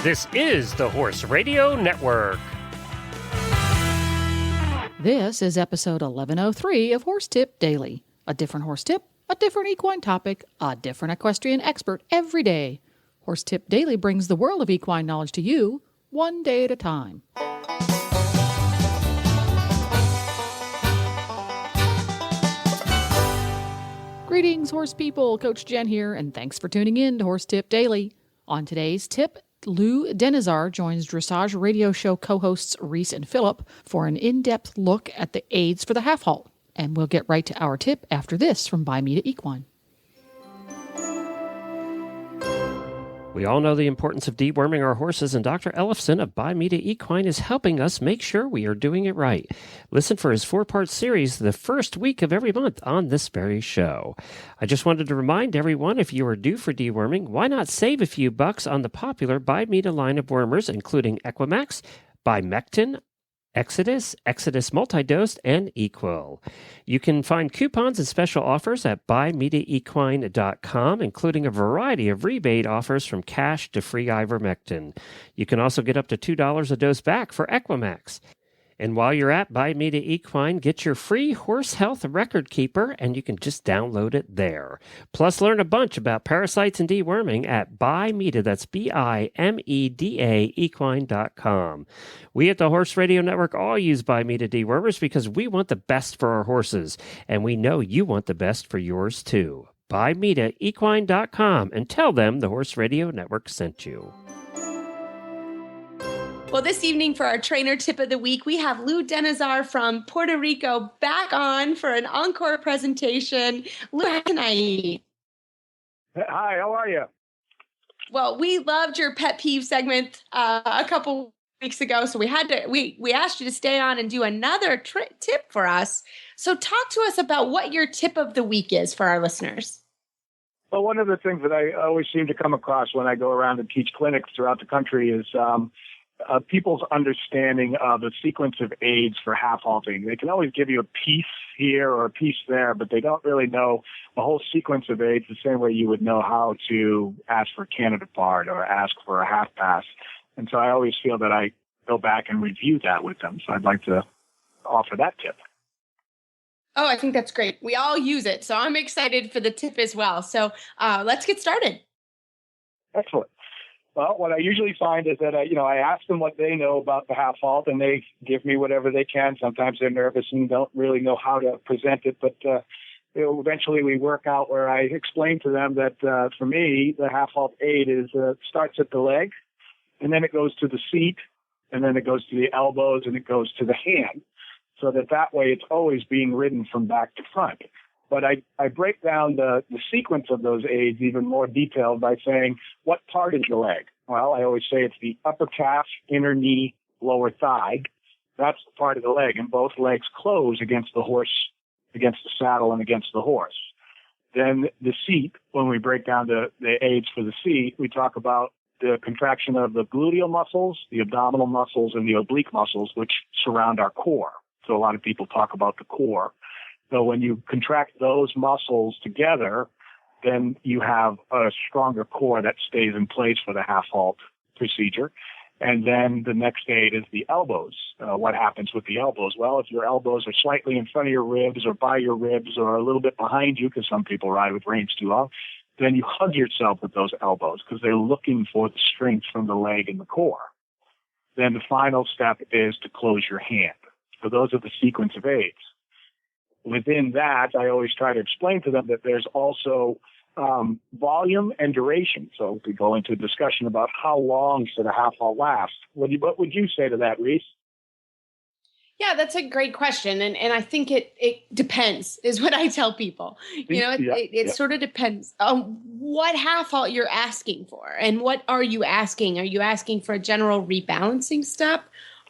This is the Horse Radio Network. This is episode 1103 of Horse Tip Daily. A different horse tip, a different equine topic, a different equestrian expert every day. Horse Tip Daily brings the world of equine knowledge to you, one day at a time. Greetings, horse people. Coach Jen here, and thanks for tuning in to Horse Tip Daily. On today's tip, Lou Denizard joins Dressage Radio Show co-hosts Reese and Phillip for an in-depth look at the aids for the half halt. And we'll get right to our tip after this from Bimeda Equine. We all know the importance of deworming our horses, and Dr. Ellefson of Bimeda Equine is helping us make sure we are doing it right. Listen for his 4-part series the first week of every month on this very show. I just wanted to remind everyone, if you are due for deworming, why not save a few bucks on the popular Bimeda line of wormers, including Equimax, Bimectin, Exodus, Exodus Multidose, and Equil. You can find coupons and special offers at BimedaEquine.com, including a variety of rebate offers from cash to free ivermectin. You can also get up to $2 a dose back for Equimax. And while you're at Bimeda Equine, get your free horse health record keeper, and you can just download it there. Plus, learn a bunch about parasites and deworming at Bimeda, that's Bimeda, equine.com. We at the Horse Radio Network all use Bimeda dewormers because we want the best for our horses, and we know you want the best for yours too. BimedaEquine.com, and tell them the Horse Radio Network sent you. Well, this evening for our trainer tip of the week, we have Lou Denizard from Puerto Rico back on for an encore presentation. Lou, how can I eat? Hi, how are you? Well, we loved your pet peeve segment a couple weeks ago, so we asked you to stay on and do another tip for us. So talk to us about what your tip of the week is for our listeners. Well, one of the things that I always seem to come across when I go around and teach clinics throughout the country is people's understanding of the sequence of aids for half halting. They can always give you a piece here or a piece there, but they don't really know the whole sequence of aids the same way you would know how to ask for a candidate part or ask for a half pass. And so I always feel that I go back and review that with them. So I'd like to offer that tip. Oh, I think that's great. We all use it. So I'm excited for the tip as well. So let's get started. Excellent. Well, what I usually find is that, I ask them what they know about the half halt, and they give me whatever they can. Sometimes they're nervous and don't really know how to present it, but eventually we work out where I explain to them that for me, the half halt aid starts at the leg, and then it goes to the seat, and then it goes to the elbows, and it goes to the hand, so that way it's always being ridden from back to front. But I break down the sequence of those aids even more detailed by saying, what part is the leg? Well, I always say it's the upper calf, inner knee, lower thigh. That's the part of the leg, and both legs close against the horse, against the saddle and against the horse. Then the seat, when we break down the aids for the seat, we talk about the contraction of the gluteal muscles, the abdominal muscles, and the oblique muscles, which surround our core. So a lot of people talk about the core. So when you contract those muscles together, then you have a stronger core that stays in place for the half halt procedure. And then the next aid is the elbows. What happens with the elbows? Well, if your elbows are slightly in front of your ribs or by your ribs or a little bit behind you, because some people ride with reins too long, then you hug yourself with those elbows because they're looking for the strength from the leg and the core. Then the final step is to close your hand. So those are the sequence of aids. Within that, I always try to explain to them that there's also volume and duration. So we go into a discussion about how long should a half halt last. What would you say to that, Reese? Yeah, that's a great question. And I think it depends is what I tell people. It sort of depends on what half halt you're asking for. And what are you asking? Are you asking for a general rebalancing step?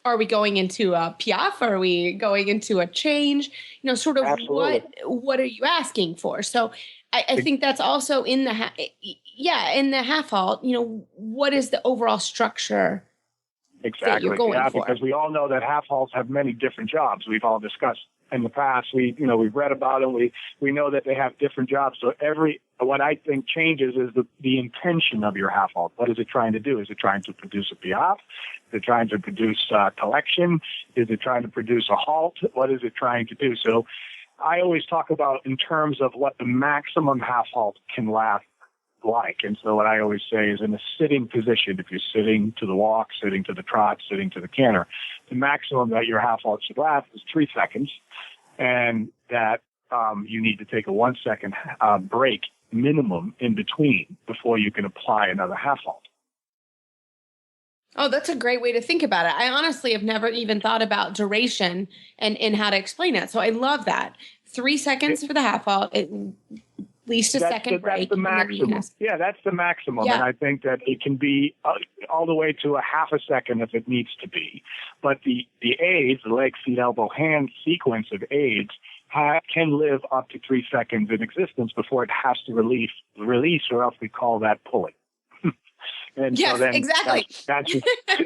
Are we going into a piaffe? Are we going into a change? Sort of Absolutely. what are you asking for? So I think that's also in the half halt, what is the overall structure that Exactly. you're going for? Because we all know that half halts have many different jobs. We've all discussed in the past. We've read about them. We know that they have different jobs. So what I think changes is the intention of your half halt. What is it trying to do? Is it trying to produce a piaffe? Is it trying to produce collection? Is it trying to produce a halt? What is it trying to do? So I always talk about in terms of what the maximum half halt can last like. And so what I always say is in a sitting position, if you're sitting to the walk, sitting to the trot, sitting to the canter, the maximum that your half halt should last is 3 seconds. And that you need to take a 1 second break minimum in between before you can apply another half halt. Oh, that's a great way to think about it. I honestly have never even thought about duration and how to explain it. So I love that. 3 seconds for the half halt, at least a second break. That's the maximum. Yeah, that's the maximum. Yeah. And I think that it can be all the way to a half a second if it needs to be. But the aids, the leg, feet, elbow, hand sequence of aids can live up to 3 seconds in existence before it has to release, or else we call that pulling. And yes, so then exactly.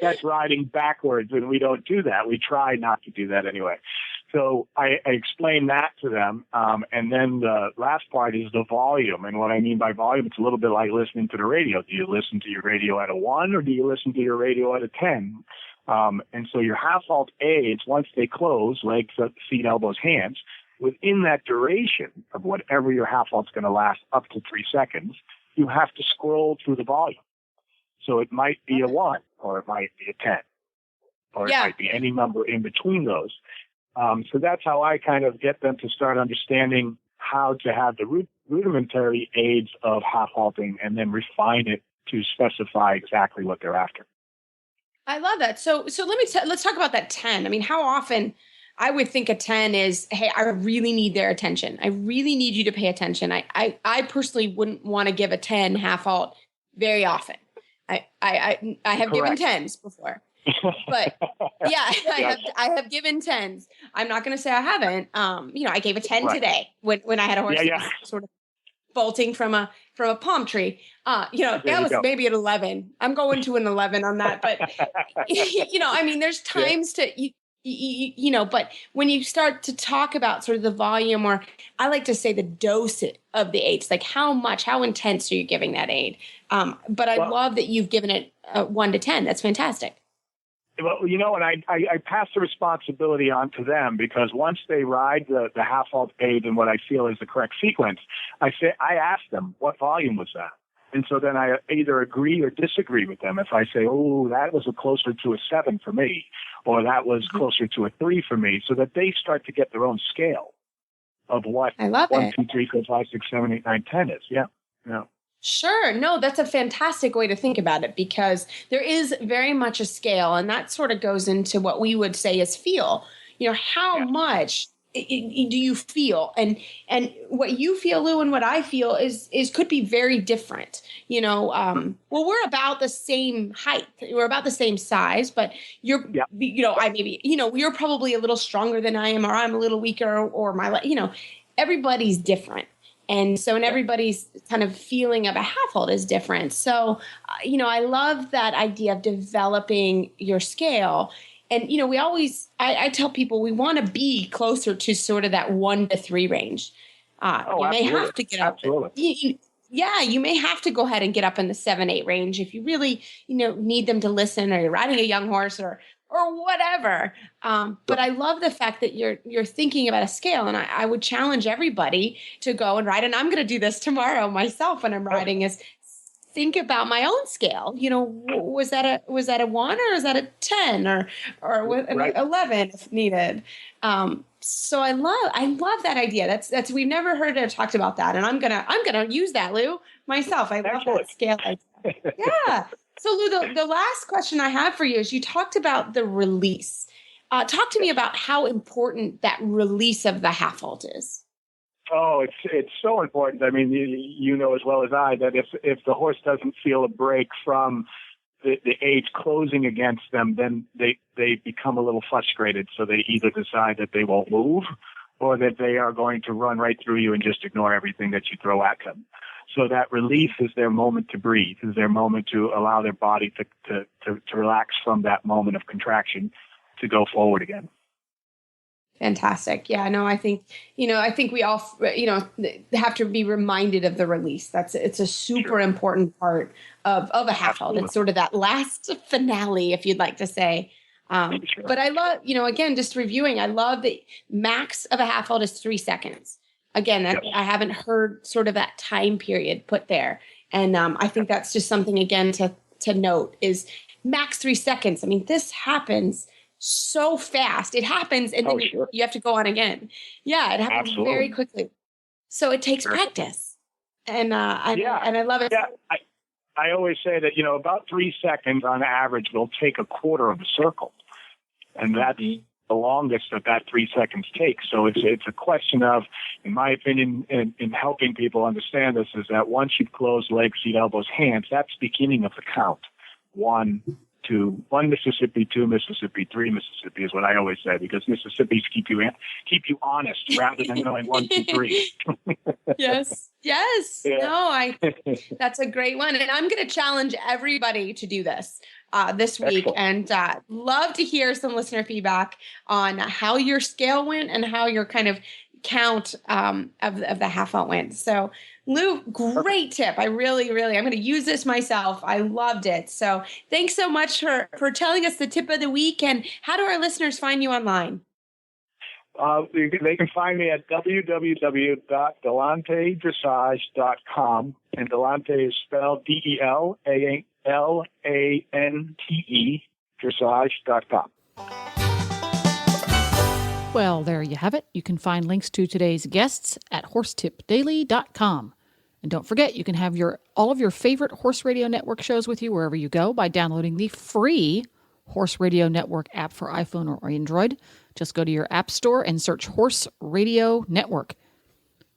That's riding backwards, and we don't do that. We try not to do that anyway. So I explain that to them, and then the last part is the volume. And what I mean by volume, it's a little bit like listening to the radio. Do you listen to your radio at a 1 or do you listen to your radio at a 10? And so your half halt aids, once they close, legs, feet, elbows, hands, within that duration of whatever your half halt's going to last up to 3 seconds, you have to scroll through the volume. So it might be a 1 or it might be a 10 or it might be any number in between those. So that's how I kind of get them to start understanding how to have the rudimentary aids of half halting and then refine it to specify exactly what they're after. I love that. So let's talk about that 10. I mean, how often I would think a 10 is, hey, I really need their attention. I really need you to pay attention. I personally wouldn't want to give a 10 half halt very often. I have given 10s before, but yeah, I have given 10s. I'm not going to say I haven't. I gave a 10 today when I had a horse that was sort of bolting from a palm tree. That was maybe an 11. I'm going to an 11 on that, but I mean, there's times to but when you start to talk about sort of the volume, or I like to say the dose of the aids, like how intense are you giving that aid? But I love that you've given it 1 to 10. That's fantastic. Well, and I pass the responsibility on to them, because once they ride the half halt aid in what I feel is the correct sequence, I ask them, what volume was that? And so then I either agree or disagree with them. If I say, oh, that was closer to a 7 for me, or that was closer to a 3 for me, so that they start to get their own scale of what 1, 2, 3, 4, 5, 6, 7, 8, 9, 10 is. Yeah. Sure. No, that's a fantastic way to think about it, because there is very much a scale, and that sort of goes into what we would say is feel. How much do you feel? And what you feel, Lou, and what I feel is could be very different. We're about the same height. We're about the same size, but you're probably a little stronger than I am, or I'm a little weaker, or everybody's different. And so, everybody's kind of feeling of a half halt is different. So, I love that idea of developing your scale. And, I tell people we want to be closer to sort of that 1 to 3 range. You may have to get up. Absolutely. You may have to go ahead and get up in the 7, 8 range if you really, need them to listen, or you're riding a young horse or whatever. But I love the fact that you're thinking about a scale, and I would challenge everybody to go and ride. And I'm going to do this tomorrow myself when I'm riding, is think about my own scale. Was that a 1 or is that a 10 or an 11 if needed? So I love that idea. That's we've never heard it talked about that, and I'm gonna use that, Lou, myself. I love that scale idea. Yeah. So Lou, the last question I have for you is, you talked about the release. Talk to me about how important that release of the half halt is. Oh, it's so important. I mean, you know as well as I that if the horse doesn't feel a break from the aids closing against them, then they become a little frustrated. So they either decide that they won't move, or that they are going to run right through you and just ignore everything that you throw at them. So that release is their moment to breathe, is their moment to allow their body to relax from that moment of contraction to go forward again. Fantastic. Yeah, no, I think we all, have to be reminded of the release. It's a super important part of a half halt. It's sort of that last finale, if you'd like to say. But I love, again, just reviewing, I love the max of a half halt is 3 seconds. Again, I haven't heard sort of that time period put there. And I think that's just something, again, to note is max 3 seconds. I mean, this happens so fast. It happens, and then you have to go on again. Yeah, it happens very quickly. So it takes practice, and I love it. Yeah, I always say that about 3 seconds on average will take a quarter of a circle, and that's the longest that 3 seconds takes. So it's a question of, in my opinion, in helping people understand this, is that once you've closed legs, feet, elbows, hands, that's the beginning of the count. 1, 2, 1 Mississippi, 2 Mississippi, 3 Mississippi is what I always say, because Mississippi's keep you honest rather than going 1, 2, 3. Yes. Yeah. No, that's a great one, and I'm going to challenge everybody to do this this week. Excellent. And love to hear some listener feedback on how your scale went and how your kind of count of the half halt went. So, Lou, great tip. I really, I'm going to use this myself. I loved it. So thanks so much for telling us the tip of the week. And how do our listeners find you online? They can find me at www.delantedressage.com. And Delante is spelled DELANTE, dressage.com. Well, there you have it. You can find links to today's guests at horsetipdaily.com. And don't forget, you can have all of your favorite Horse Radio Network shows with you wherever you go by downloading the free Horse Radio Network app for iPhone or Android. Just go to your app store and search Horse Radio Network.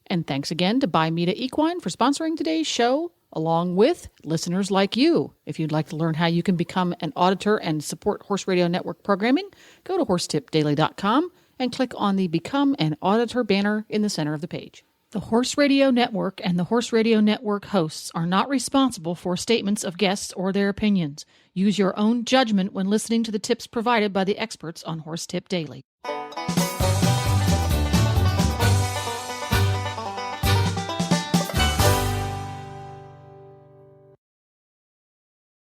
And thanks again to Bimeda Equine for sponsoring today's show, along with listeners like you. If you'd like to learn how you can become an auditor and support Horse Radio Network programming, go to horsetipdaily.com and click on the Become an Auditor banner in the center of the page. The Horse Radio Network and the Horse Radio Network hosts are not responsible for statements of guests or their opinions. Use your own judgment when listening to the tips provided by the experts on Horse Tip Daily.